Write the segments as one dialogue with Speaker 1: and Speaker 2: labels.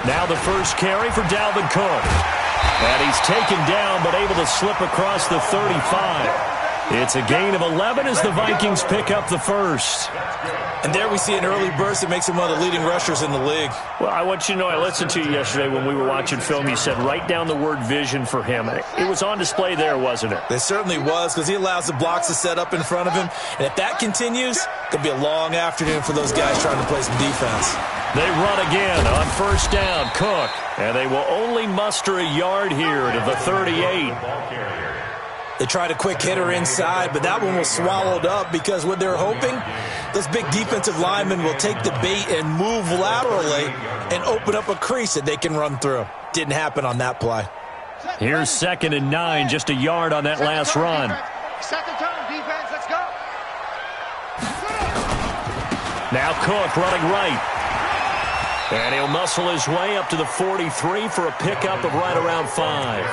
Speaker 1: Now the first carry for Dalvin Cook. And he's taken down, but able to slip across the 35. It's a gain of 11 as the Vikings pick up the first.
Speaker 2: And there we see an early burst that makes him one of the leading rushers in the league.
Speaker 1: Well, I want you to know, I listened to you yesterday when we were watching film. You said write down the word vision for him. It was on display there, wasn't it?
Speaker 2: It certainly was, because he allows the blocks to set up in front of him. And if that continues, it could be a long afternoon for those guys trying to play some defense.
Speaker 1: They run again on first down, Cook. And they will only muster a yard here to the 38.
Speaker 2: They tried a quick hitter inside, but that one was swallowed up because what they're hoping, those big defensive linemen will take the bait and move laterally and open up a crease that they can run through. Didn't happen on that play.
Speaker 1: Here's 2nd and 9, just a yard on that last run.
Speaker 3: Second turn, defense, let's go.
Speaker 1: Now Cook running right. And he'll muscle his way up to the 43 for a pickup of right around 5.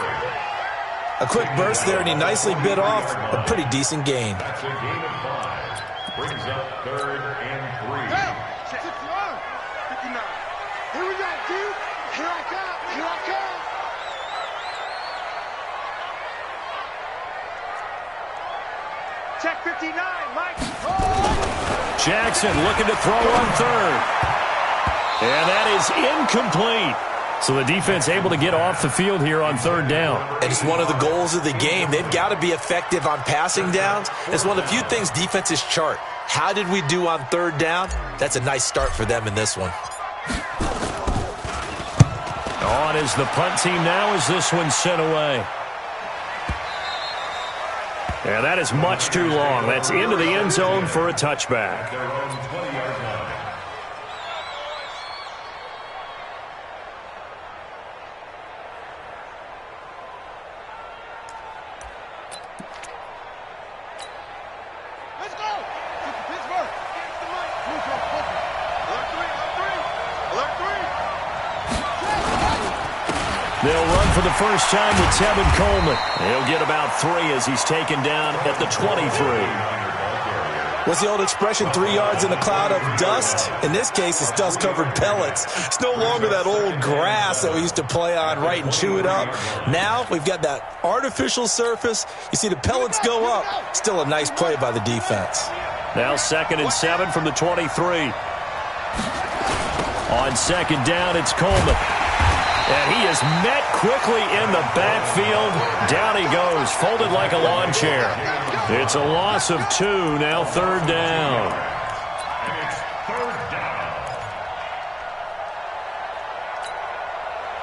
Speaker 2: A quick burst there, and he nicely bit off a pretty decent gain.
Speaker 4: That's a gain of 5. Brings up 3rd and 3.
Speaker 3: Here we go, dude. Here I come. Here I come. Check 59, Mike.
Speaker 1: Jackson looking to throw on 3rd. And that is incomplete. So the defense able to get off the field here on 3rd down.
Speaker 2: And it's one of the goals of the game. They've got to be effective on passing downs. It's one of the few things defenses chart. How did we do on 3rd down? That's a nice start for them in this one.
Speaker 1: On is the punt team now as this one's sent away. And that is much too long. That's into the end zone for a touchback. They'll run for the first time with Tevin Coleman. He'll get about 3 as he's taken down at the 23.
Speaker 2: What's the old expression, 3 yards in a cloud of dust? In this case, it's dust-covered pellets. It's no longer that old grass that we used to play on, right, and chew it up. Now we've got that artificial surface. You see the pellets go up. Still a nice play by the defense.
Speaker 1: Now 2nd and 7 from the 23. On 2nd down, it's Coleman. And he is met quickly in the backfield. Down he goes, folded like a lawn chair. It's a loss of 2, now 3rd down.
Speaker 4: And it's 3rd down.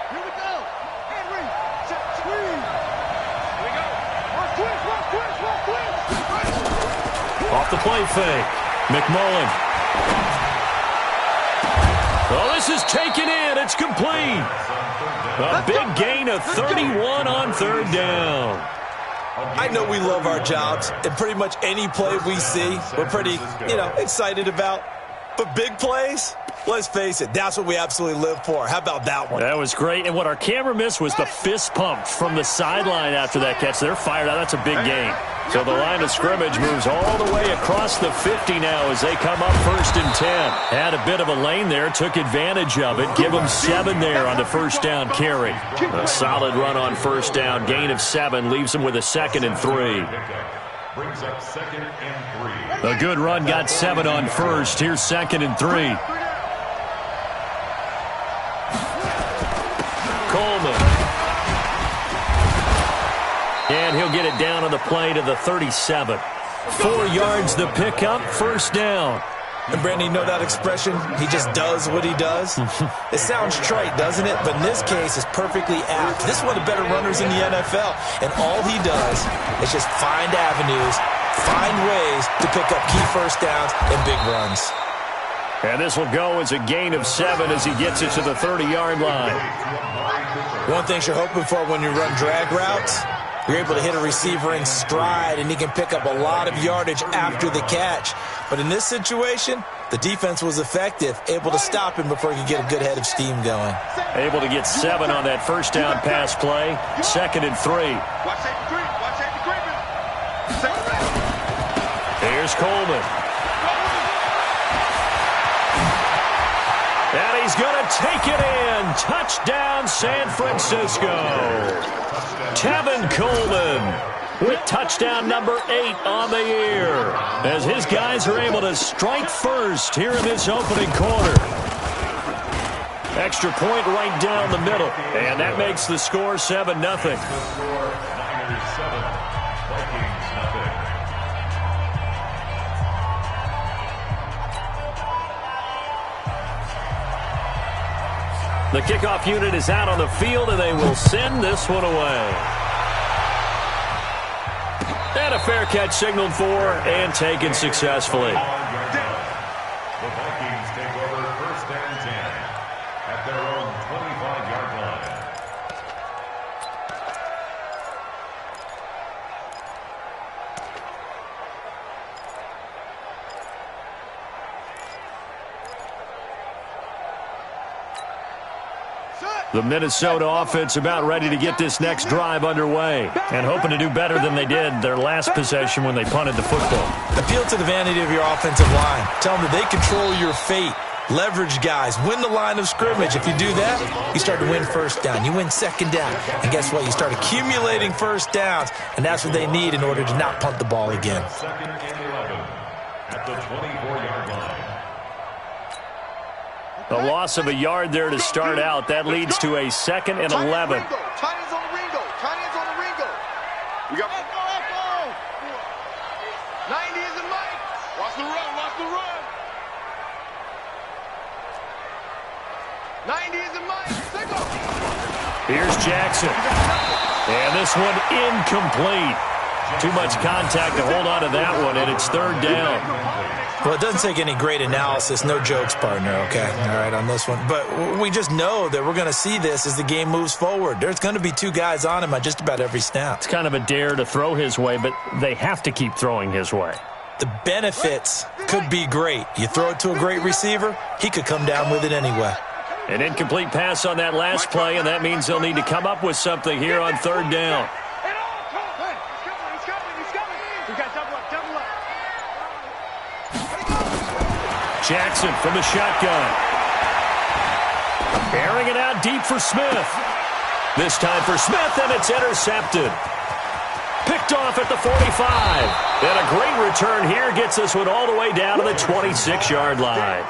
Speaker 3: Here we go. Henry, set screen. Here we go. One twist.
Speaker 1: Off the play fake. McMullen. Oh, this is taken in. It's complete. A big gain of 31 on 3rd down.
Speaker 2: I know we love our jobs, and pretty much any play we see, we're pretty, excited about. But big plays, let's face it, that's what we absolutely live for. How about that one?
Speaker 1: That was great. And what our camera missed was the fist pump from the sideline after that catch. They're fired out. That's a big gain. So the line of scrimmage moves all the way across the 50 now as they come up 1st and 10. Had a bit of a lane there, took advantage of it. Give them 7 there on the first down carry. A solid run on 1st down. Gain of 7 leaves them with a 2nd and 3.
Speaker 4: Brings up 2nd and 3.
Speaker 1: A good run got 7 on 1st. Here's 2nd and 3. Coleman. And he'll get it down on the play to the 37. 4 yards the pickup, 1st down.
Speaker 2: And Brandon, you know that expression? He just does what he does. It sounds trite, doesn't it? But in this case, it's perfectly apt. This is one of the better runners in the NFL. And all he does is just find avenues, find ways to pick up key 1st downs and big runs.
Speaker 1: And this will go as a gain of 7 as he gets it to the 30-yard line.
Speaker 2: One thing you're hoping for when you run drag routes, you're able to hit a receiver in stride, and he can pick up a lot of yardage after the catch. But in this situation, the defense was effective, able to stop him before he could get a good head of steam going.
Speaker 1: Able to get 7 on that 1st down pass play. 2nd and 3.
Speaker 3: Watch safety creep. Watch safety creeping.
Speaker 1: Here's Coleman. And he he's going to take it in. Touchdown, San Francisco. Tevin Coleman with touchdown number 8 on the year, as his guys are able to strike first here in this opening quarter. Extra point right down the middle, and that makes the score 7-0. The kickoff unit is out on the field, and they will send this one away. And a fair catch signaled for and taken successfully.
Speaker 4: The Vikings take over 1st and 10 at their own 25-yard line.
Speaker 1: The Minnesota offense about ready to get this next drive underway and hoping to do better than they did their last possession when they punted the football.
Speaker 2: Appeal to the vanity of your offensive line. Tell them that they control your fate. Leverage guys. Win the line of scrimmage. If you do that, you start to win first down. You win second down. And guess what? You start accumulating first downs, and that's what they need in order to not punt the ball again.
Speaker 4: 2nd and 11 at the 24-yard line.
Speaker 1: A loss of a yard there to start out. That leads to a 2nd and 11.
Speaker 3: Tight ends on the Ringo. Tight ends on the Ringo. We got echo. 90 is in Mike. Watch the run. Watch the run. 90 is in Mike. Single.
Speaker 1: Here's Jackson. And this one incomplete. Too much contact to hold on to that one, and it's 3rd down.
Speaker 2: Well, it doesn't take any great analysis. No jokes, partner, okay? All right, on this one. But we just know that we're going to see this as the game moves forward. There's going to be 2 guys on him at just about every snap.
Speaker 1: It's kind of a dare to throw his way, but they have to keep throwing his way.
Speaker 2: The benefits could be great. You throw it to a great receiver, he could come down with it anyway.
Speaker 1: An incomplete pass on that last play, and that means they'll need to come up with something here on 3rd down. Jackson from the shotgun. Bearing it out deep for Smith. This time for Smith, and it's intercepted. Picked off at the 45. And a great return here gets this one all the way down to the 26-yard line.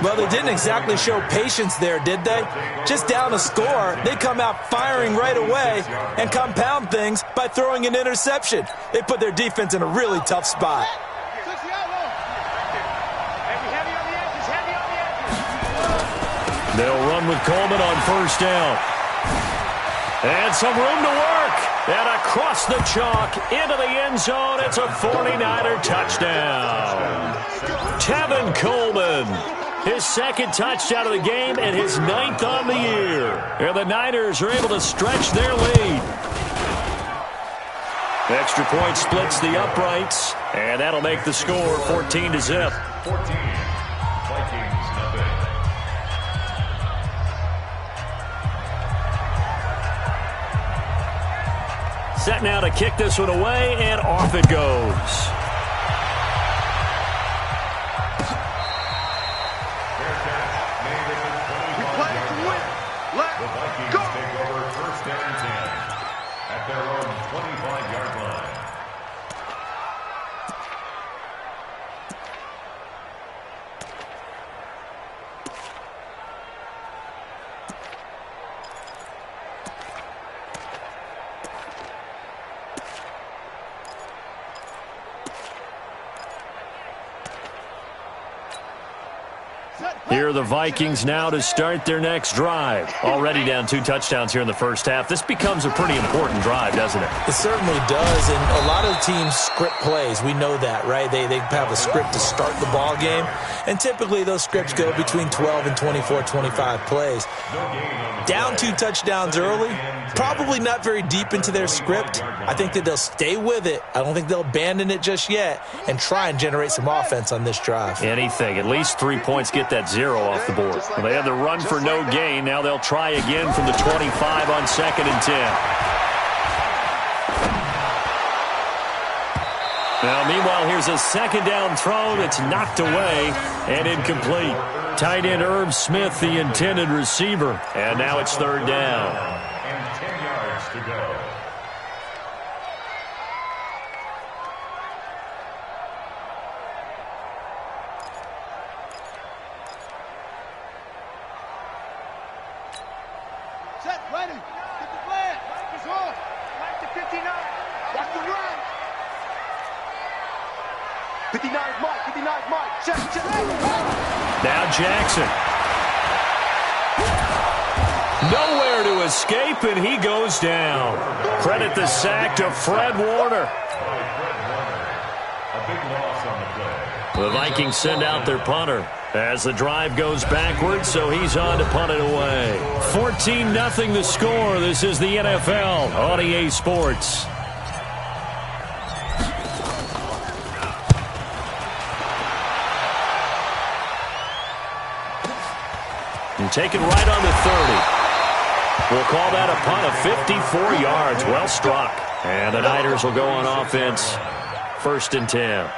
Speaker 2: Well, they didn't exactly show patience there, did they? Just down a score, they come out firing right away and compound things by throwing an interception. They put their defense in a really tough spot.
Speaker 1: They'll run with Coleman on 1st down. And some room to work. And across the chalk into the end zone. It's a 49er touchdown. Tevin Coleman, his 2nd touchdown of the game and his 9th on the year. And the Niners are able to stretch their lead. Extra point splits the uprights. And that'll make the score 14-0.
Speaker 4: 14. Vikings nothing.
Speaker 1: Set now to kick this one away, and off it goes.
Speaker 4: Fair catch made at the 25-yard line. The Vikings take over 1st and 10 at their own 25-yard line.
Speaker 1: Here are the Vikings now to start their next drive. Already down 2 touchdowns here in the first half. This becomes a pretty important drive, doesn't it?
Speaker 2: It certainly does, and a lot of teams script plays. We know that, right? They have a script to start the ball game, and typically those scripts go between 12 and 24, 25 plays. Down 2 touchdowns early, probably not very deep into their script. I think that they'll stay with it. I don't think they'll abandon it just yet and try and generate some offense on this drive.
Speaker 1: Anything. At least 3 points get that 0 off the board. Well, they had the run for no gain. Now they'll try again from the 25 on 2nd and 10. Now, meanwhile, here's a second down throw that's knocked away and incomplete. Tight end Irv Smith, the intended receiver. And now it's third down.
Speaker 4: And 10 yards to go.
Speaker 3: Set, ready. Get the flag. It's off. Back to 59. Watch the run. 59 is Mike. 59 is Mike. Check.
Speaker 1: Now Jackson. Nowhere to escape, and he goes down. Credit the sack to Fred Warner.
Speaker 4: A big loss on the play.
Speaker 1: The Vikings send out their punter as the drive goes backwards, so he's on to punt it away. 14-0 the score. This is the NFL on EA Sports. And taken right on the 30. We'll call that a punt of 54 yards. Well struck. And the Niners will go on offense. 1st and 10.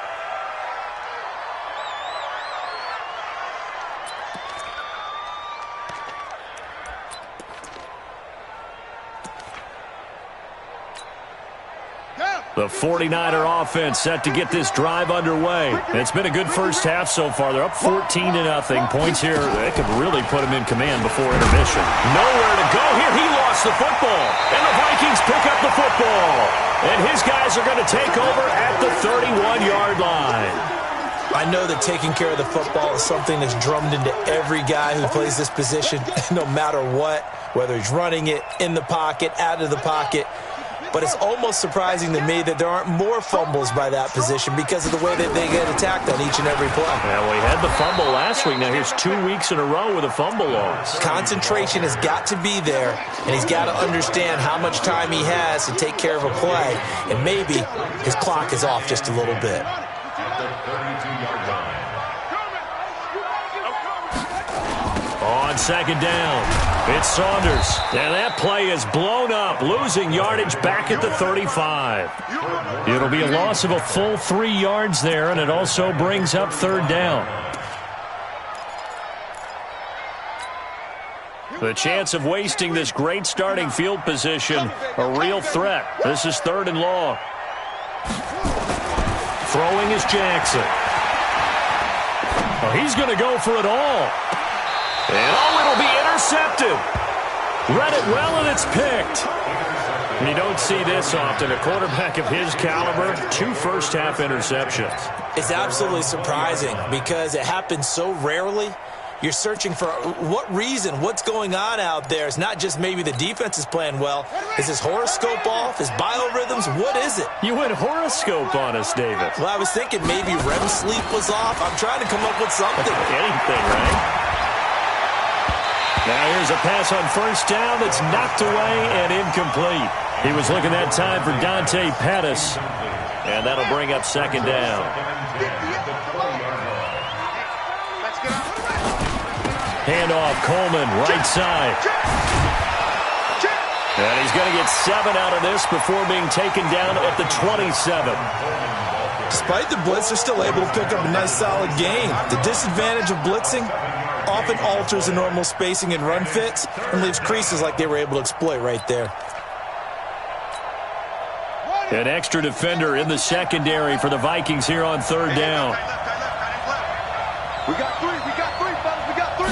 Speaker 1: The 49er offense set to get this drive underway. It's been a good first half so far. They're up 14-0. Points here, they could really put them in command before intermission. Nowhere to go here. He lost the football. And the Vikings pick up the football. And his guys are going to take over at the 31-yard line.
Speaker 2: I know that taking care of the football is something that's drummed into every guy who plays this position, no matter what, whether he's running it, in the pocket, out of the pocket. But it's almost surprising to me that there aren't more fumbles by that position because of the way that they get attacked on each and every play.
Speaker 1: Yeah, we had the fumble last week. Now here's 2 weeks in a row with a fumble loss.
Speaker 2: Concentration has got to be there, and he's got to understand how much time he has to take care of a play. And maybe his clock is off just a little bit.
Speaker 1: On second down, it's Saunders. And that play is blown up, losing yardage back at the 35. It'll be a loss of a full 3 yards there, and it also brings up third down. The chance of wasting this great starting field position, a real threat. This is 3rd and long. Throwing is Jackson. Oh, he's going to go for it all. And it'll be intercepted. Read it well, and it's picked. And you don't see this often. A quarterback of his caliber, 2 first-half interceptions.
Speaker 2: It's absolutely surprising because it happens so rarely. You're searching for what reason, what's going on out there. It's not just maybe the defense is playing well. Is his horoscope off? His biorhythms? What is it?
Speaker 1: You went horoscope on us, David.
Speaker 2: Well, I was thinking maybe REM sleep was off. I'm trying to come up with something.
Speaker 1: Anything, right? Now here's a pass on first down that's knocked away and incomplete. He was looking that time for Dante Pettis. And that'll bring up second down. Handoff, Coleman, right side. And he's going to get 7 out of this before being taken down at the 27.
Speaker 2: Despite the blitz, they're still able to pick up a nice solid gain. The disadvantage of blitzing often alters the normal spacing and run fits and leaves creases like they were able to exploit right there.
Speaker 1: An extra defender in the secondary for the Vikings here on third down.
Speaker 3: We got 3, fellas, we got 3.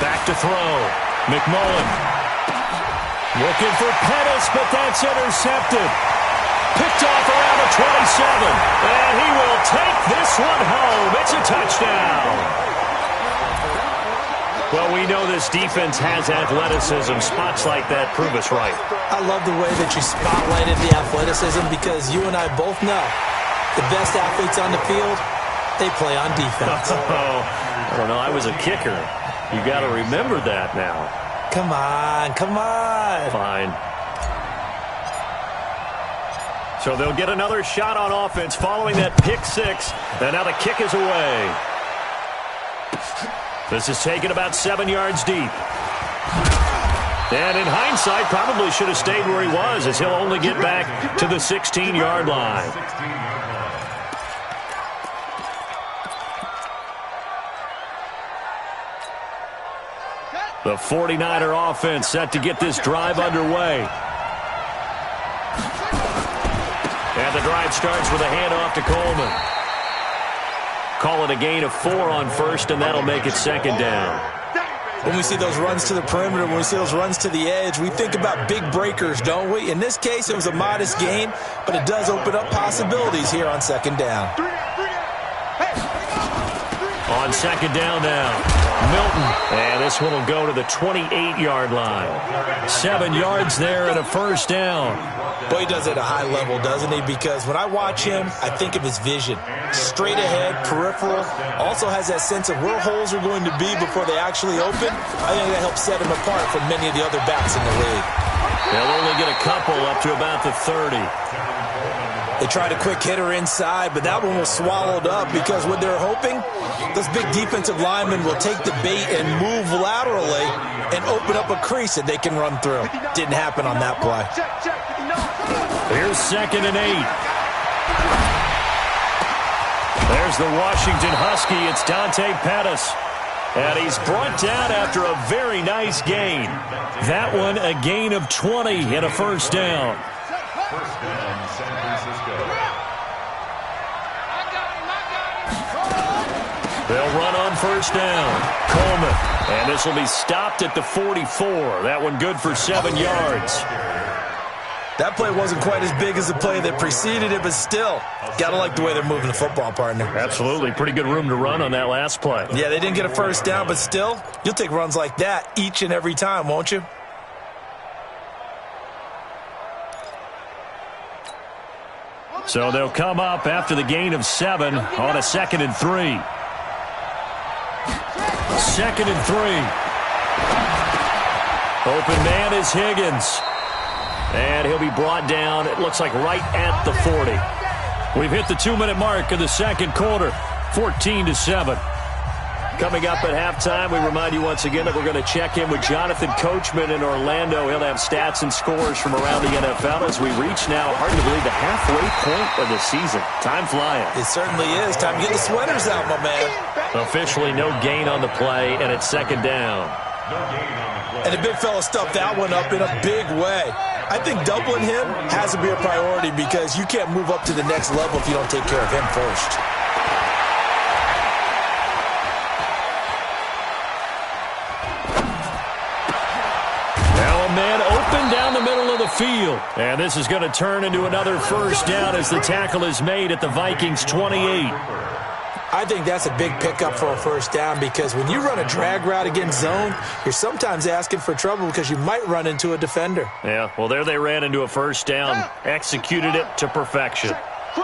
Speaker 1: Back to throw. McMullen. Looking for Pettis, but that's intercepted. Picked off around the 27. And he will take this one home. It's a touchdown. Well, we know this defense has athleticism. Spots like that prove us right.
Speaker 2: I love the way that you spotlighted the athleticism because you and I both know the best athletes on the field, they play on defense.
Speaker 1: I don't know. I was a kicker. You got to remember that now.
Speaker 2: Come on.
Speaker 1: Fine. So they'll get another shot on offense following that pick 6. And now the kick is away. This is taken about 7 yards deep. And in hindsight, probably should have stayed where he was, as he'll only get back to the 16-yard line. The 49er offense set to get this drive underway. And the drive starts with a handoff to Coleman. Call it a gain of 4 on first, and that'll make it second down.
Speaker 2: When we see those runs to the perimeter, when we see those runs to the edge, we think about big breakers, don't we? In this case, it was a modest gain, but it does open up possibilities here on second down.
Speaker 1: On second down now, Milton. And this one will go to the 28-yard line. 7 yards there and a first down.
Speaker 2: Boy, he does it at a high level, doesn't he? Because when I watch him, I think of his vision. Straight ahead, peripheral. Also has that sense of where holes are going to be before they actually open. I think that helps set him apart from many of the other backs in the league.
Speaker 1: They'll only get a couple up to about the 30.
Speaker 2: They tried a quick hitter inside, but that one was swallowed up because what they're hoping, those big defensive linemen will take the bait and move laterally and open up a crease that they can run through. Didn't happen on that play.
Speaker 1: Here's 2nd and 8. There's the Washington Husky. It's Dante Pettis. And he's brought down after a very nice gain. That one a gain of 20 and a first down.
Speaker 4: First down, San Francisco.
Speaker 1: They'll run on first down. Coleman. And this will be stopped at the 44. That one good for 7 yards.
Speaker 2: That play wasn't quite as big as the play that preceded it, but still, got to like the way they're moving the football, partner.
Speaker 1: Absolutely. Pretty good room to run on that last play.
Speaker 2: Yeah, they didn't get a first down, but still, you'll take runs like that each and every time, won't you?
Speaker 1: So they'll come up after the gain of 7 on a 2nd and 3. 2nd and 3. Open man is Higgins. And he'll be brought down, it looks like right at the 40. We've hit the 2-minute mark of the second quarter, 14-7. Coming up at halftime, we remind you once again that we're going to check in with Jonathan Coachman in Orlando. He'll have stats and scores from around the NFL as we reach now, hard to believe, the halfway point of the season. Time flying.
Speaker 2: It certainly is. Time to get the sweaters out, my man.
Speaker 1: Officially no gain on the play, and it's second down.
Speaker 2: And the big fella stuffed that one up in a big way. I think doubling him has to be a priority because you can't move up to the next level if you don't take care of him first.
Speaker 1: Now a man open down the middle of the field. And this is going to turn into another first down as the tackle is made at the Vikings 28.
Speaker 2: I think that's a big pickup for a first down because when you run a drag route against zone, you're sometimes asking for trouble because you might run into a defender.
Speaker 1: Yeah, well, there they ran into a first down, executed it to perfection.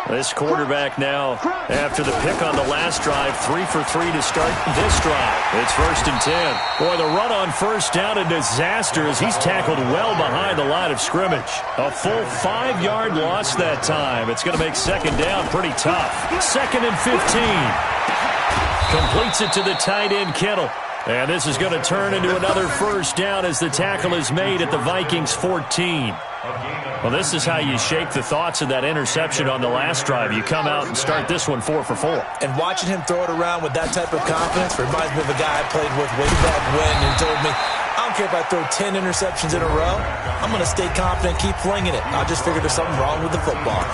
Speaker 1: This quarterback now, after the pick on the last drive, 3 for 3 to start this drive. It's 1st and 10. Boy, the run on first down, a disaster as he's tackled well behind the line of scrimmage. A full 5-yard loss that time. It's going to make second down pretty tough. 2nd and 15. Completes it to the tight end, Kittle. And this is going to turn into another first down as the tackle is made at the Vikings 14. Well, this is how you shake the thoughts of that interception on the last drive. You come out and start this one 4 for 4.
Speaker 2: And watching him throw it around with that type of confidence reminds me of a guy I played with way back when who told me, I don't care if I throw 10 interceptions in a row. I'm going to stay confident, keep flinging it. I just figured there's something wrong with the football.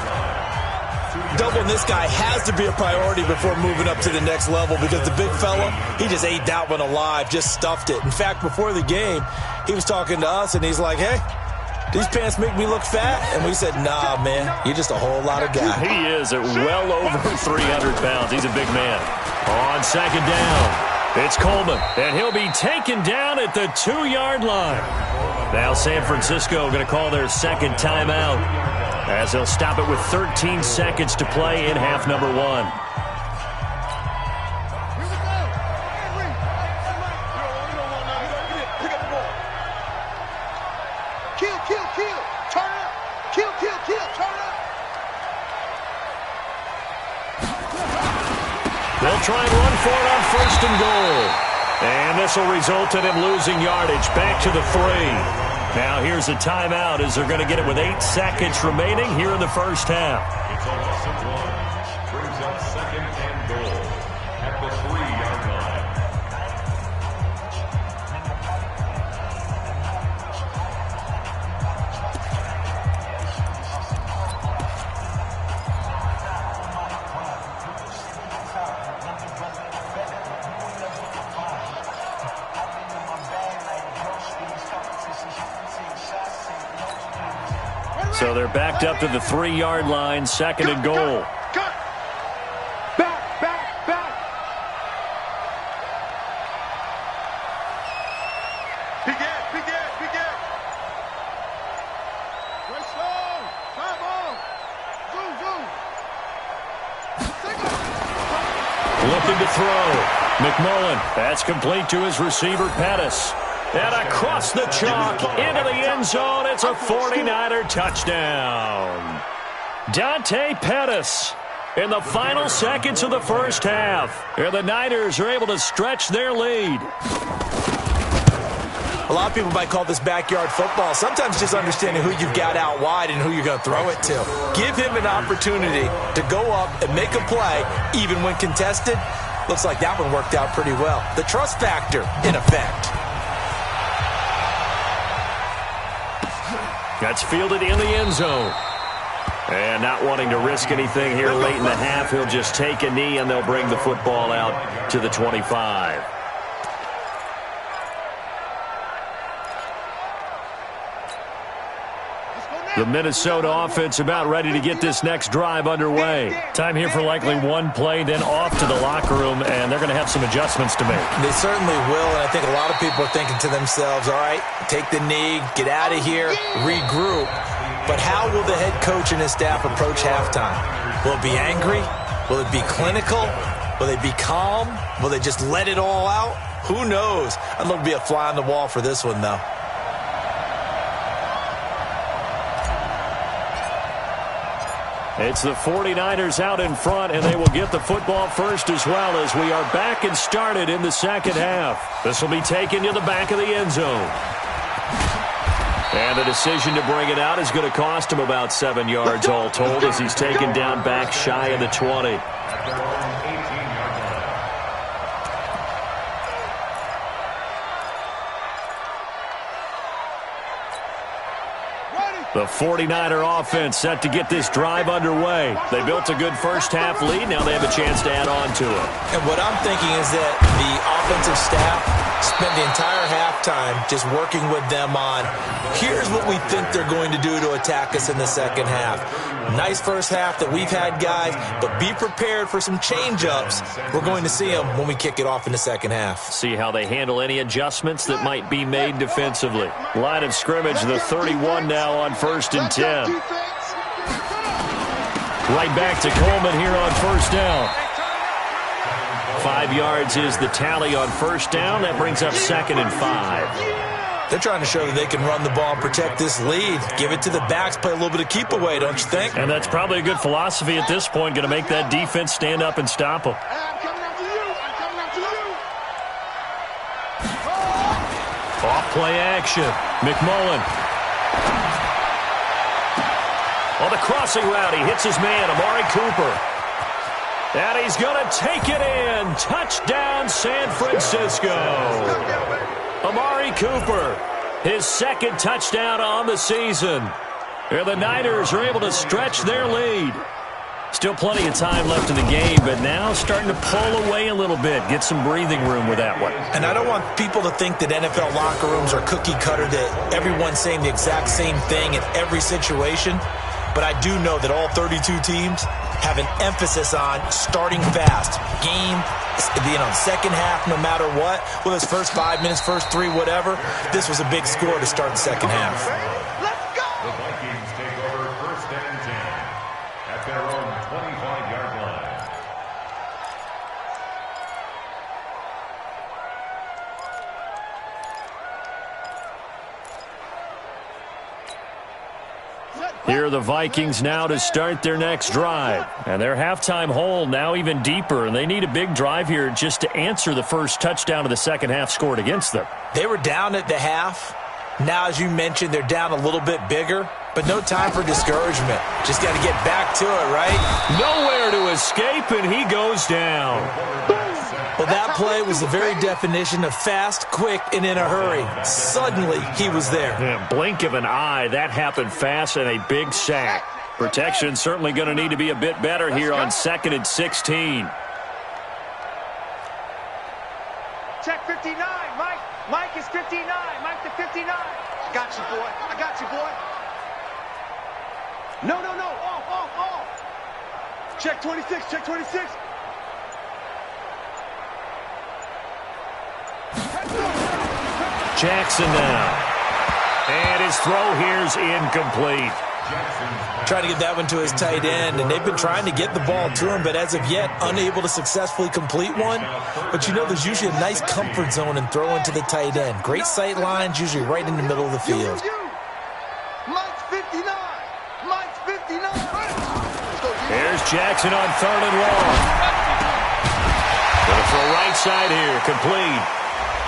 Speaker 2: Doubling this guy has to be a priority before moving up to the next level because the big fella, he just ate that one alive, just stuffed it. In fact, before the game, he was talking to us, and he's like, hey, these pants make me look fat? And we said, nah, man, you're just a whole lot of guy.
Speaker 1: He is at well over 300 pounds. He's a big man. On second down, it's Coleman, and he'll be taken down at the 2-yard line. Now San Francisco going to call their second timeout as they'll stop it with 13 seconds to play in half number 1. They'll try and run for it on 1st and goal. And this will result in him losing yardage back to the 3. Now here's a timeout as they're going to get it with 8 seconds remaining here in the first half.
Speaker 4: It's a loss of 1. Brings up second and goal at the 3-yard line.
Speaker 1: So they're backed up to the 3-yard line, second and goal.
Speaker 3: Back. Big it. Way slow. Come on. Zoom.
Speaker 1: Looking to throw. McMullen. That's complete to his receiver, Pettis. And across the chalk, into the end zone. It's a 49er touchdown. Dante Pettis in the final seconds of the first half. And the Niners are able to stretch their lead.
Speaker 2: A lot of people might call this backyard football. Sometimes just understanding who you've got out wide and who you're going to throw it to. Give him an opportunity to go up and make a play, even when contested. Looks like that one worked out pretty well. The trust factor in effect.
Speaker 1: That's fielded in the end zone. And not wanting to risk anything here late in the half, he'll just take a knee and they'll bring the football out to the 25. The Minnesota offense about ready to get this next drive underway. Time here for likely one play, then off to the locker room, and they're going to have some adjustments to make.
Speaker 2: They certainly will, and I think a lot of people are thinking to themselves, all right, take the knee, get out of here, regroup. But how will the head coach and his staff approach halftime? Will it be angry? Will it be clinical? Will they be calm? Will they just let it all out? Who knows? I'd love to be a fly on the wall for this one, though.
Speaker 1: It's the 49ers out in front, and they will get the football first as well as we are back and started in the second half. This will be taken to the back of the end zone. And the decision to bring it out is going to cost him about 7 yards all told as he's taken down back shy of the 20. The 49er offense set to get this drive underway. They built a good first-half lead. Now they have a chance to add on to it.
Speaker 2: And what I'm thinking is that the offensive staff spent the entire halftime just working with them on, here's what we think they're going to do to attack us in the second half. Nice first half that we've had, guys, but be prepared for some change-ups. We're going to see them when we kick it off in the second half.
Speaker 1: See how they handle any adjustments that might be made defensively. Line of scrimmage, the 31 now on 1st and 10. Right back to Coleman here on first down. 5 yards is the tally on first down. That brings up 2nd and 5.
Speaker 2: They're trying to show that they can run the ball and protect this lead. Give it to the backs, play a little bit of keep away, don't you think?
Speaker 1: And that's probably a good philosophy at this point, going to make that defense stand up and stop them. Off play action. McMullen. On the crossing route, he hits his man, Amari Cooper. And he's going to take it in. Touchdown, San Francisco. Amari Cooper, his 2nd touchdown on the season. And the Niners are able to stretch their lead. Still plenty of time left in the game, but now starting to pull away a little bit. Get some breathing room with that one.
Speaker 2: And I don't want people to think that NFL locker rooms are cookie cutter, that everyone's saying the exact same thing in every situation. But I do know that all 32 teams have an emphasis on starting fast. Game, second half, no matter what. Whether it's first 5 minutes, first 3, whatever. This was a big score to start the second half.
Speaker 3: Let's go!
Speaker 4: The Vikings take over 1st and 10 at their own 25-yard line.
Speaker 1: Here are the Vikings now to start their next drive. And their halftime hole now even deeper, and they need a big drive here just to answer the first touchdown of the second half scored against them.
Speaker 2: They were down at the half, Now, as you mentioned, they're down a little bit bigger, but no time for discouragement. Just got to get back to it, right?
Speaker 1: Nowhere to escape, and he goes down.
Speaker 2: Well, that play was the very definition of fast, quick, and in a hurry. Suddenly, he was there.
Speaker 1: Yeah, blink of an eye, that happened fast, and a big sack. Protection certainly going to need to be a bit better here on 2nd and 16.
Speaker 5: Check 59, Mike. Mike is 59. Mike to 59.
Speaker 3: I got you, boy. I got you, boy.
Speaker 5: No. Off.
Speaker 3: Check 26. Check 26.
Speaker 1: Jackson now. And his throw here's incomplete.
Speaker 2: Trying to get that one to his tight end, and they've been trying to get the ball to him, but as of yet, unable to successfully complete one. But you know, there's usually a nice comfort zone in throwing to the tight end. Great sight lines, usually right in the middle of the field.
Speaker 3: Mike's 59. Mike's 59.
Speaker 1: Here's Jackson on 3rd and long. Gonna throw right side here, complete.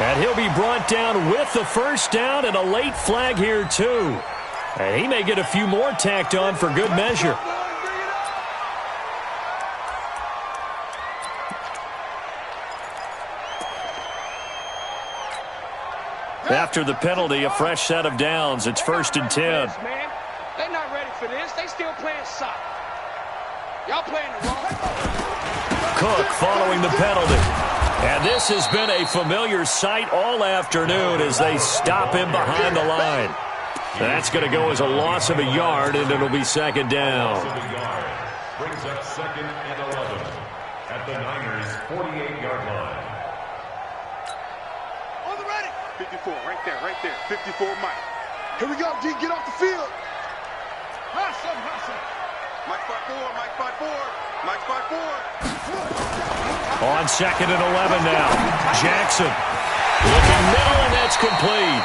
Speaker 1: And he'll be brought down with the first down and a late flag here, too. And he may get a few more tacked on for good measure. After the penalty, a fresh set of downs. It's 1st and 10.
Speaker 5: Man, they're not ready for this. They still playing soccer. Y'all playing the wrong.
Speaker 1: Cook following the penalty. And this has been a familiar sight all afternoon as they stop him behind the line. That's going to go as a loss of a yard, and it'll be 2nd down.
Speaker 4: Brings up 2nd and 11 at the Niners' 48-yard line.
Speaker 3: On the ready. 54, right there. 54, Mike. Here we go, D. Get off the field. Hustle. Mike spot 4. Mike spot 4.
Speaker 1: On 2nd and 11 now. Jackson looking middle, and that's complete.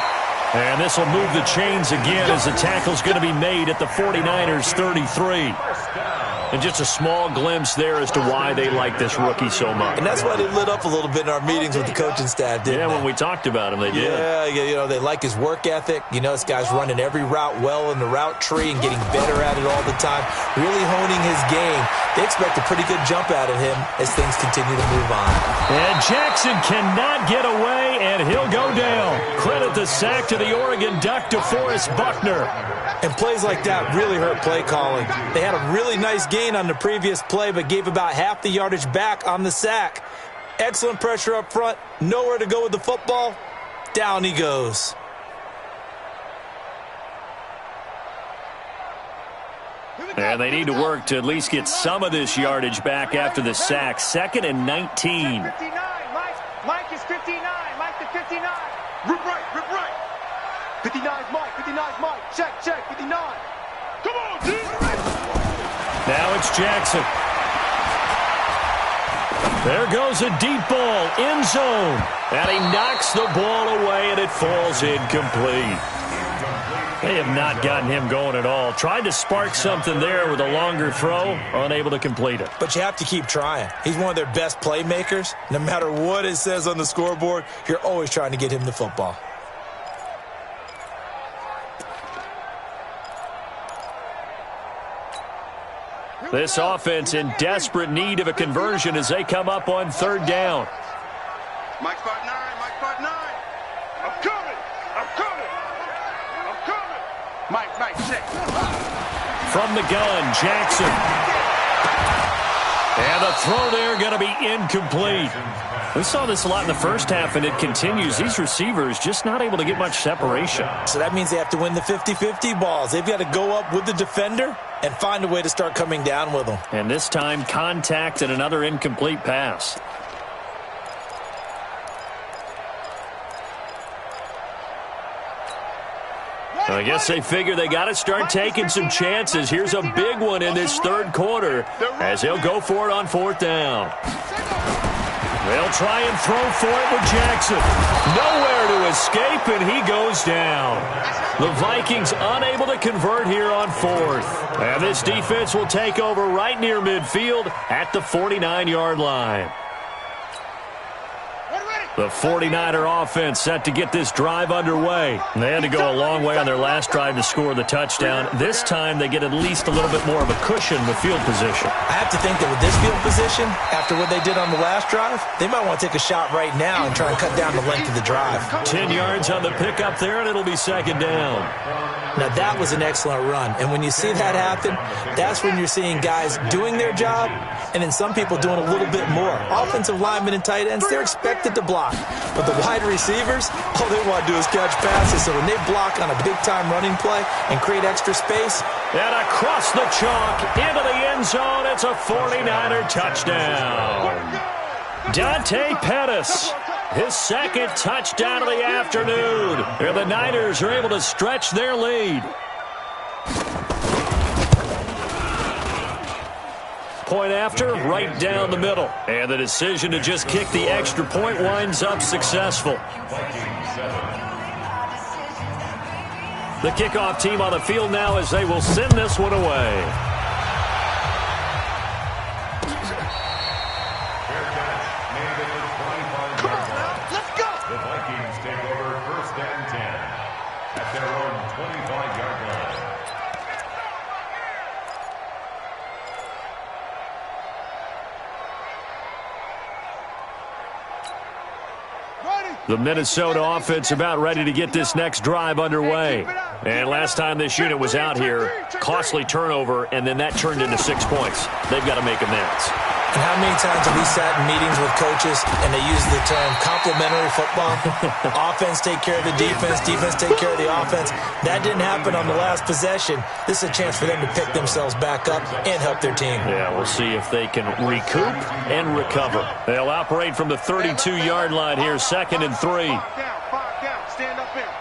Speaker 1: And this will move the chains again as the tackle's going to be made at the 49ers' 33. And just a small glimpse there as to why they like this rookie so much.
Speaker 2: And that's why they lit up a little bit in our meetings with the coaching staff, didn't they?
Speaker 1: Yeah, when we talked about him, they did.
Speaker 2: Yeah, you know, they like his work ethic. You know, this guy's running every route well in the route tree and getting better at it all the time, really honing his game. They expect a pretty good jump out of him as things continue to move on.
Speaker 1: And Jackson cannot get away, and he'll go down. Credit the sack to the Oregon Duck, DeForest Buckner.
Speaker 2: And plays like that really hurt play calling. They had a really nice gain on the previous play, but gave about half the yardage back on the sack. Excellent pressure up front. Nowhere to go with the football. Down he goes.
Speaker 1: And they need to work to at least get some of this yardage back after the sack. 2nd and 19.
Speaker 5: 59, Mike is 59. Mike to 59.
Speaker 3: Rip right.
Speaker 5: 59's Mike. 59's Mike. Check. 59.
Speaker 3: Come on, D.
Speaker 1: Now it's Jackson. There goes a deep ball, end zone. And he knocks the ball away, and it falls incomplete. They have not gotten him going at all. Tried to spark something there with a longer throw, unable to complete it.
Speaker 2: But you have to keep trying. He's one of their best playmakers. No matter what it says on the scoreboard, you're always trying to get him the football.
Speaker 1: This offense in desperate need of a conversion as they come up on 3rd down.
Speaker 3: Mike spot 9. I'm coming. Mike, check.
Speaker 1: From the gun, Jackson. And the throw there going to be incomplete. We saw this a lot in the first half, and it continues. These receivers just not able to get much separation.
Speaker 2: So that means they have to win the 50-50 balls. They've got to go up with the defender and find a way to start coming down with them.
Speaker 1: And this time, contact and another incomplete pass. I guess they figure they got to start taking some chances. Here's a big one in this 3rd quarter as they'll go for it on 4th down. They'll try and throw for it with Jackson. Nowhere to escape, and he goes down. The Vikings unable to convert here on 4th. And this defense will take over right near midfield at the 49-yard line.
Speaker 5: Ready.
Speaker 1: The 49er offense set to get this drive underway. They had to go a long way on their last drive to score the touchdown. This time they get at least a little bit more of a cushion with field position.
Speaker 2: I have to think that with this field position, after what they did on the last drive, they might want to take a shot right now and try and cut down the length of the drive.
Speaker 1: 10 yards on the pickup there, and it'll be second down.
Speaker 2: Now, that was an excellent run. And when you see that happen, that's when you're seeing guys doing their job and then some people doing a little bit more. Offensive linemen and tight ends, they're expected to block. But the wide receivers, all they want to do is catch passes. So when they block on a big-time running play and create extra space.
Speaker 1: And across the chalk, into the end zone, it's a 49er touchdown. Dante Pettis. His second touchdown of the afternoon. And the Niners are able to stretch their lead. Point after, right down the middle. And the decision to just kick the extra point winds up successful. The kickoff team on the field now as they will send this one away. The Minnesota offense about ready to get this next drive underway. And last time this unit was out here, costly turnover, and then that turned into 6 points. They've got to make amends.
Speaker 2: And how many times have we sat in meetings with coaches and they use the term complementary football? Offense take care of the defense, defense take care of the offense. That didn't happen on the last possession. This is a chance for them to pick themselves back up and help their team.
Speaker 1: Yeah, we'll see if they can recoup and recover. They'll operate from the 32-yard line here, 2nd and 3.
Speaker 3: Down, stand up there.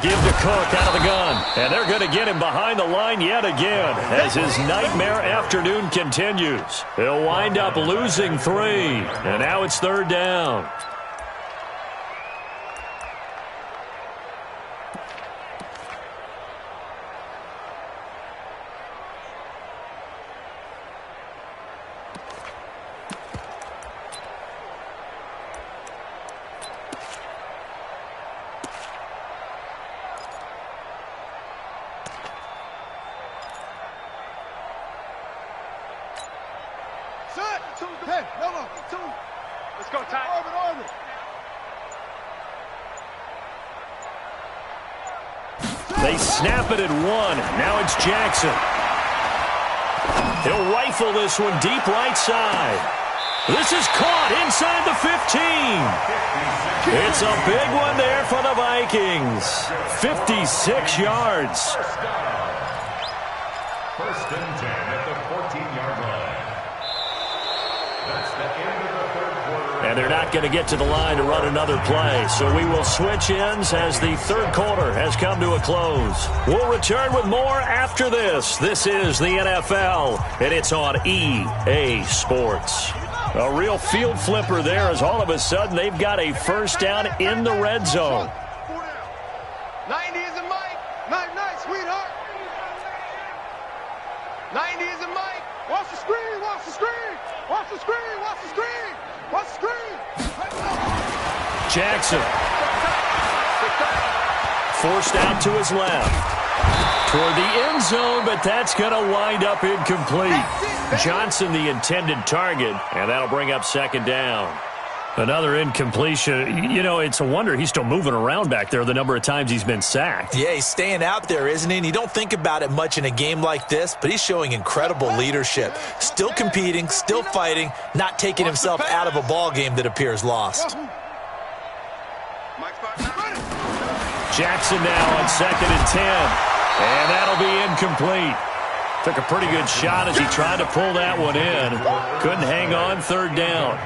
Speaker 1: Give to Cook out of the gun. And they're going to get him behind the line yet again as his nightmare afternoon continues. He'll wind up losing 3. And now it's 3rd down.
Speaker 3: Let's go, Ty. Orbit.
Speaker 1: They snap it at 1. Now it's Jackson. He'll rifle this one deep right side. This is caught inside the 15. It's a big one there for the Vikings. 56 yards.
Speaker 4: First and 10 at the 14-yard line. That's the end of the third quarter.
Speaker 1: And they're not going to get to the line to run another play. So we will switch ends as the third quarter has come to a close. We'll return with more after this. This is the NFL, and it's on EA Sports. A real field flipper there as all of a sudden they've got a first down in the red zone.
Speaker 5: 90 is a Mike. Nice, sweetheart. 90 is a Mike. Watch the screen, watch the screen. Watch the screen, watch the screen. Watch the screen.
Speaker 1: Jackson. Forced out to his left. Toward the end zone, but that's going to wind up incomplete. Johnson, the intended target, and that'll bring up second down. Another incompletion. You know, it's a wonder he's still moving around back there the number of times he's been sacked.
Speaker 2: Yeah, he's staying out there, isn't he? And you don't think about it much in a game like this, but he's showing incredible leadership. Still competing, still fighting, not taking himself out of a ball game that appears lost.
Speaker 1: Jackson now on 2nd and 10. And that'll be incomplete. Took a pretty good shot as he tried to pull that one in. Couldn't hang on, third down.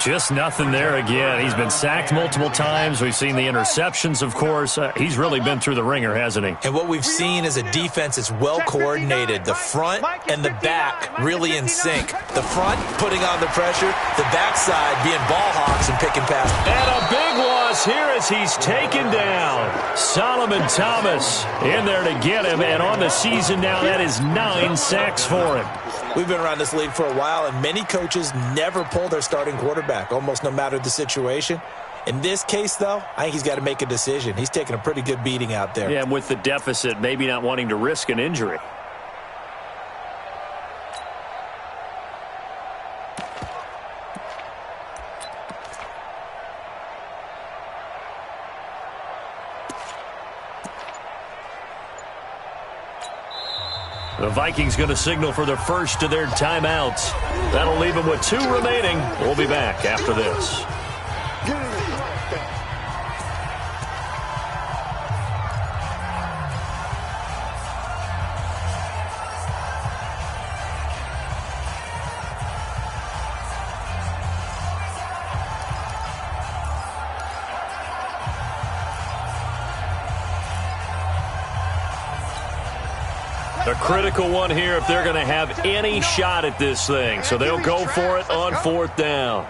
Speaker 1: Just nothing there again. He's been sacked multiple times. We've seen the interceptions, of course. He's really been through the ringer, hasn't he?
Speaker 2: And what we've seen is a defense that's well coordinated. The front and the back really in sync. The front putting on the pressure, the backside being ball hawks and picking passes.
Speaker 1: And a big loss here as he's taken down. Solomon Thomas in there to get him, and on the season now, that is 9 sacks for him.
Speaker 2: We've been around this league for a while, and many coaches never pull their starting quarterback, almost no matter the situation. In this case, though, I think he's got to make a decision. He's taking a pretty good beating out there.
Speaker 1: Yeah, and with the deficit, maybe not wanting to risk an injury. The Vikings going to signal for the first of their timeouts. That'll leave them with 2 remaining. We'll be back after this. A critical one here if they're going to have any shot at this thing. So they'll go for it on 4th down.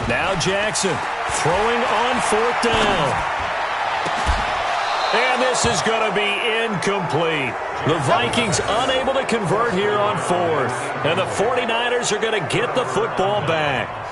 Speaker 1: Now Jackson throwing on 4th down. And this is going to be incomplete. The Vikings unable to convert here on 4th. And the 49ers are going to get the football back.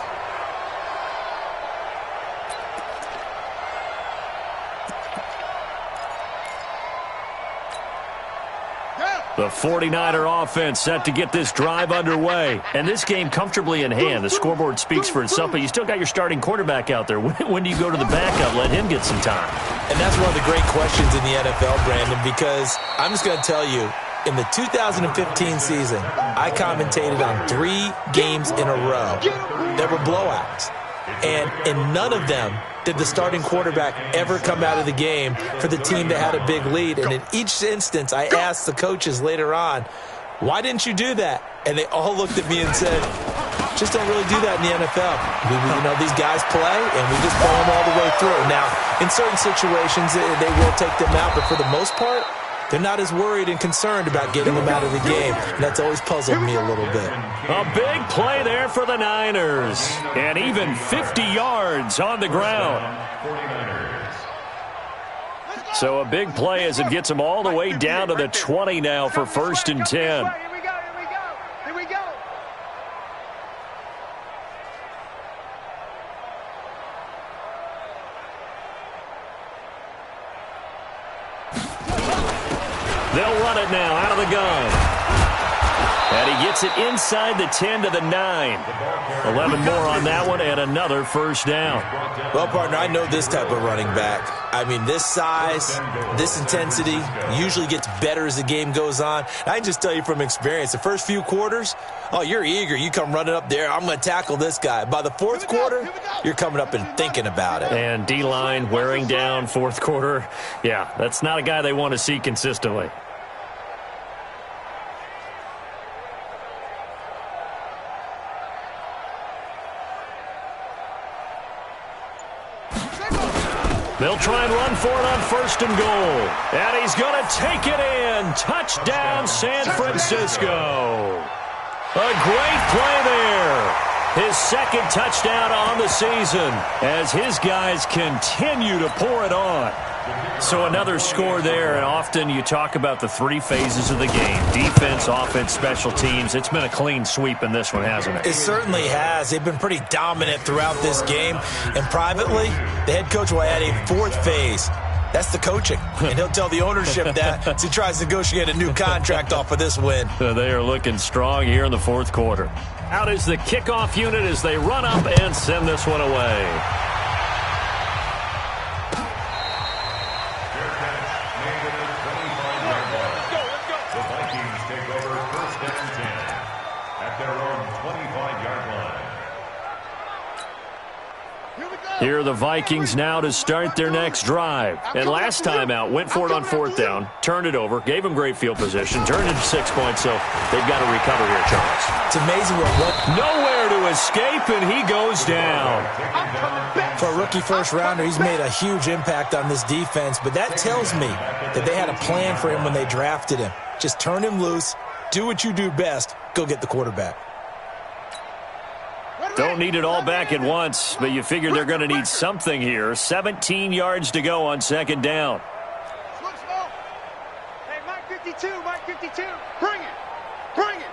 Speaker 1: The 49er offense set to get this drive underway. And this game comfortably in hand. The scoreboard speaks for itself, but you still got your starting quarterback out there. When do you go to the backup? Let him get some time.
Speaker 2: And that's one of the great questions in the NFL, Brandon, because I'm just going to tell you, in the 2015 season, I commentated on 3 games in a row that were blowouts. And in none of them did the starting quarterback ever come out of the game for the team that had a big lead. And in each instance, I asked the coaches later on, why didn't you do that? And they all looked at me and said, just don't really do that in the NFL. These guys play, and we just pull them all the way through. Now, in certain situations, they will take them out, but for the most part, they're not as worried and concerned about getting them out of the game. And that's always puzzled me a little bit.
Speaker 1: A big play there for the Niners. And even 50 yards on the ground. So a big play as it gets them all the way down to the 20 now for 1st and 10. They'll run it now out of the gun. And he gets it inside the 10 to the 9. 11 more on that one and another 1st down.
Speaker 2: Well, partner, I know this type of running back. I mean, this size, this intensity usually gets better as the game goes on. I can just tell you from experience, the first few quarters, oh, you're eager. You come running up there, I'm going to tackle this guy. By the 4th quarter, you're coming up and thinking about it.
Speaker 1: And D-line wearing down 4th quarter. Yeah, that's not a guy they want to see consistently. They'll try and run for it on 1st and goal. And he's going to take it in. Touchdown, San Francisco. A great play there. His 2nd touchdown on the season as his guys continue to pour it on. So another score there, and often you talk about the 3 phases of the game. Defense, offense, special teams. It's been a clean sweep in this one, hasn't it?
Speaker 2: It certainly has. They've been pretty dominant throughout this game. And privately, the head coach will add a 4th phase. That's the coaching. And he'll tell the ownership that as he tries to negotiate a new contract off of this win.
Speaker 1: They are looking strong here in the 4th quarter. Out is the kickoff unit as they run up and send this one away. Here are the Vikings now to start their next drive. And last time out, went for it on 4th down, turned it over, gave them great field position, turned it to 6 points, so they've got to recover here, Charles.
Speaker 2: It's amazing what
Speaker 1: nowhere to escape, and he goes down.
Speaker 2: For a rookie first-rounder, he's made a huge impact on this defense, but that tells me that they had a plan for him when they drafted him. Just turn him loose, do what you do best, go get the quarterback.
Speaker 1: Don't need it all back at once, but you figure they're going to need something here. 17 yards to go on 2nd down.
Speaker 5: Hey, Mike 52, Mike 52. Bring it. Bring it.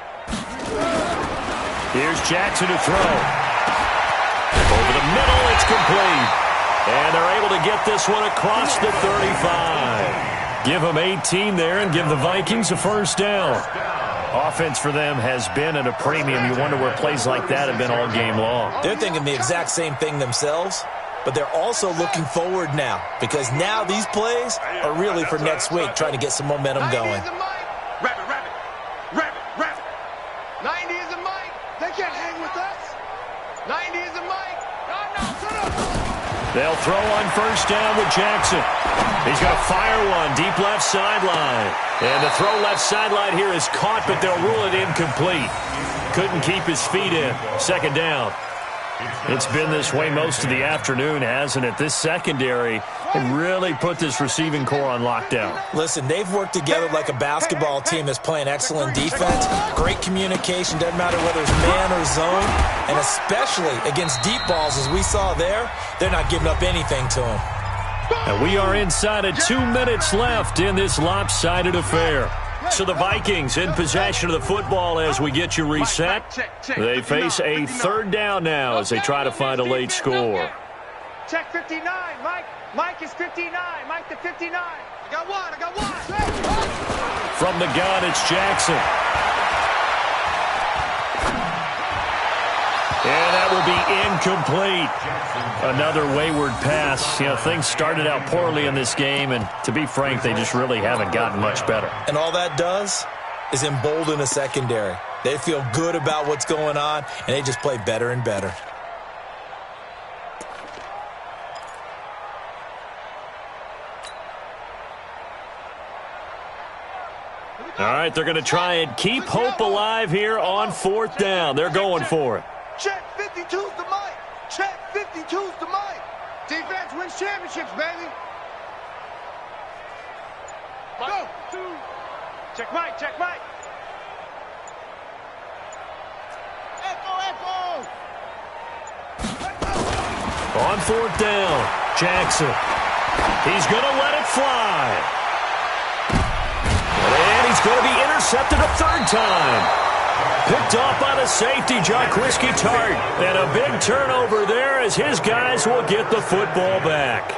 Speaker 1: Here's Jackson to throw. Over the middle, it's complete. And they're able to get this one across the 35. Give them 18 there and give the Vikings a 1st down. Offense for them has been at a premium. You wonder where plays like that have been all game long.
Speaker 2: They're thinking the exact same thing themselves, but they're also looking forward now because now these plays are really for next week, trying to get some momentum going.
Speaker 5: 90 is a mic. They can't hang with us. 90 is a mic.
Speaker 1: They'll throw on 1st down with Jackson. He's going to fire one deep left sideline. And the throw left sideline here is caught, but they'll rule it incomplete. Couldn't keep his feet in. 2nd down. It's been this way most of the afternoon, hasn't it? This secondary can really put this receiving core on lockdown.
Speaker 2: Listen, they've worked together like a basketball team that's playing excellent defense. Great communication, doesn't matter whether it's man or zone. And especially against deep balls, as we saw there, they're not giving up anything to them.
Speaker 1: And we are inside of 2 minutes left in this lopsided affair. So the Vikings in possession of the football as we get you reset. They face a 3rd down now as they try to find a late score.
Speaker 5: Check 59, Mike. Mike is 59. Mike to 59. I got one.
Speaker 1: From the gun, it's Jackson. And that will be incomplete. Another wayward pass. You know, things started out poorly in this game, and to be frank, they just really haven't gotten much better.
Speaker 2: And all that does is embolden a secondary. They feel good about what's going on, and they just play better and better.
Speaker 1: All right, they're going to try and keep hope alive here on 4th down. They're going for it.
Speaker 5: Check 52's the mic. Check 52's the mic. Defense wins championships, baby. Go. Check Mike. Check Mike. Echo.
Speaker 1: On 4th down, Jackson. He's going to let it fly. And he's going to be intercepted a 3rd time. Picked off by the safety, Jaquiski Tart. And a big turnover there as his guys will get the football back.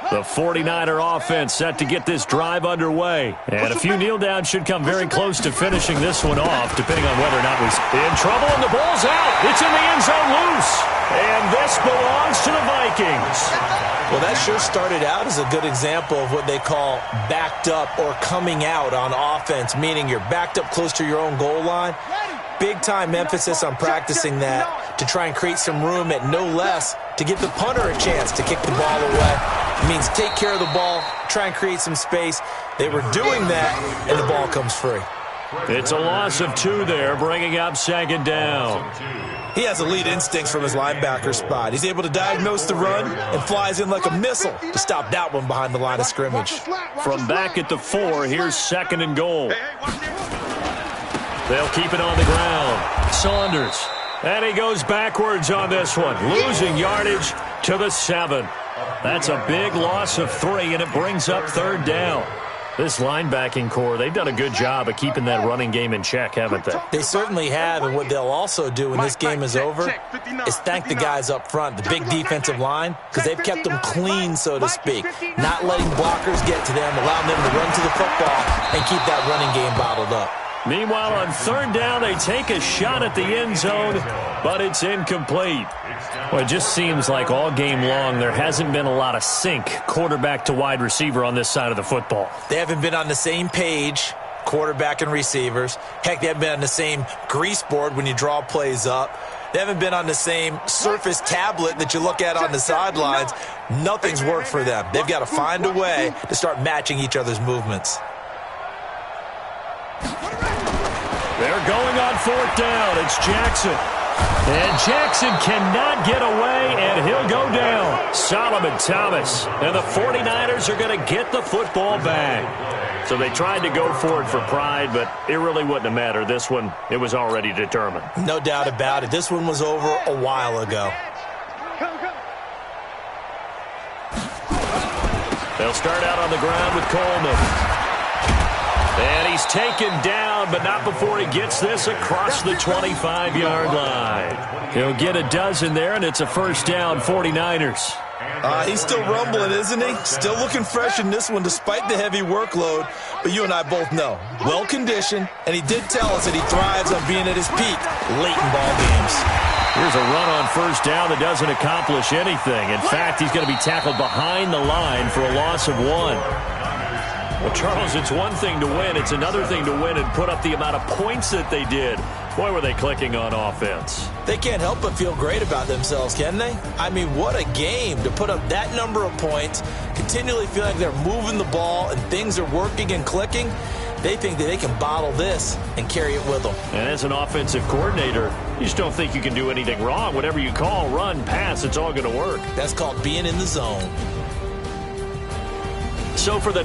Speaker 1: The 49er offense set to get this drive underway. And a few kneel downs should come very close to finishing this one off, depending on whether or not we're in trouble. And the ball's out. It's in the end zone loose. And this belongs to the Vikings.
Speaker 2: Well, that sure started out as a good example of what they call backed up or coming out on offense, meaning you're backed up close to your own goal line. Big-time emphasis on practicing that to try and create some room at no less to give the punter a chance to kick the ball away. It means take care of the ball, try and create some space. They were doing that, and the ball comes free.
Speaker 1: It's a loss of 2 there, bringing up 2nd down.
Speaker 2: He has elite instincts from his linebacker spot. He's able to diagnose the run and flies in like a missile to stop that one behind the line of scrimmage.
Speaker 1: From back at the 4, here's 2nd and goal. They'll keep it on the ground. Saunders. And he goes backwards on this one, losing yardage to the 7. That's a big loss of 3, and it brings up 3rd down. This linebacking core, they've done a good job of keeping that running game in check, haven't they?
Speaker 2: They certainly have, and what they'll also do when this game is over is thank the guys up front, the big defensive line, because they've kept them clean, so to speak, not letting blockers get to them, allowing them to run to the football and keep that running game bottled up.
Speaker 1: Meanwhile, on third down, they take a shot at the end zone, but it's incomplete. Well, it just seems like all game long there hasn't been a lot of sync quarterback to wide receiver on this side of the football.
Speaker 2: They haven't been on the same page, quarterback and receivers. Heck, they haven't been on the same grease board when you draw plays up. They haven't been on the same surface tablet that you look at on the sidelines. Nothing's worked for them. They've got to find a way to start matching each other's movements.
Speaker 1: They're going on fourth down. It's Jackson. And Jackson cannot get away, and he'll go down. Solomon Thomas. And the 49ers are going to get the football back. So they tried to go for it for pride, but it really wouldn't have mattered. This one, it was already determined.
Speaker 2: No doubt about it. This one was over a while ago.
Speaker 1: They'll start out on the ground with Coleman. And he's taken down, but not before he gets this across the 25-yard line. He'll get a dozen there, and it's a first down, 49ers.
Speaker 2: He's still rumbling, isn't he? Still looking fresh in this one despite the heavy workload. But you and I both know, well-conditioned, and he did tell us that he thrives on being at his peak late in ball games.
Speaker 1: Here's a run on first down that doesn't accomplish anything. In fact, he's going to be tackled behind the line for a loss of 1. Well, Charles, it's one thing to win. It's another thing to win and put up the amount of points that they did. Boy, were they clicking on offense.
Speaker 2: They can't help but feel great about themselves, can they? I mean, what a game to put up that number of points, continually feel like they're moving the ball and things are working and clicking. They think that they can bottle this and carry it with them. And
Speaker 1: as an offensive coordinator, you just don't think you can do anything wrong. Whatever you call, run, pass, it's all going to work.
Speaker 2: That's called being in the zone.
Speaker 1: So for the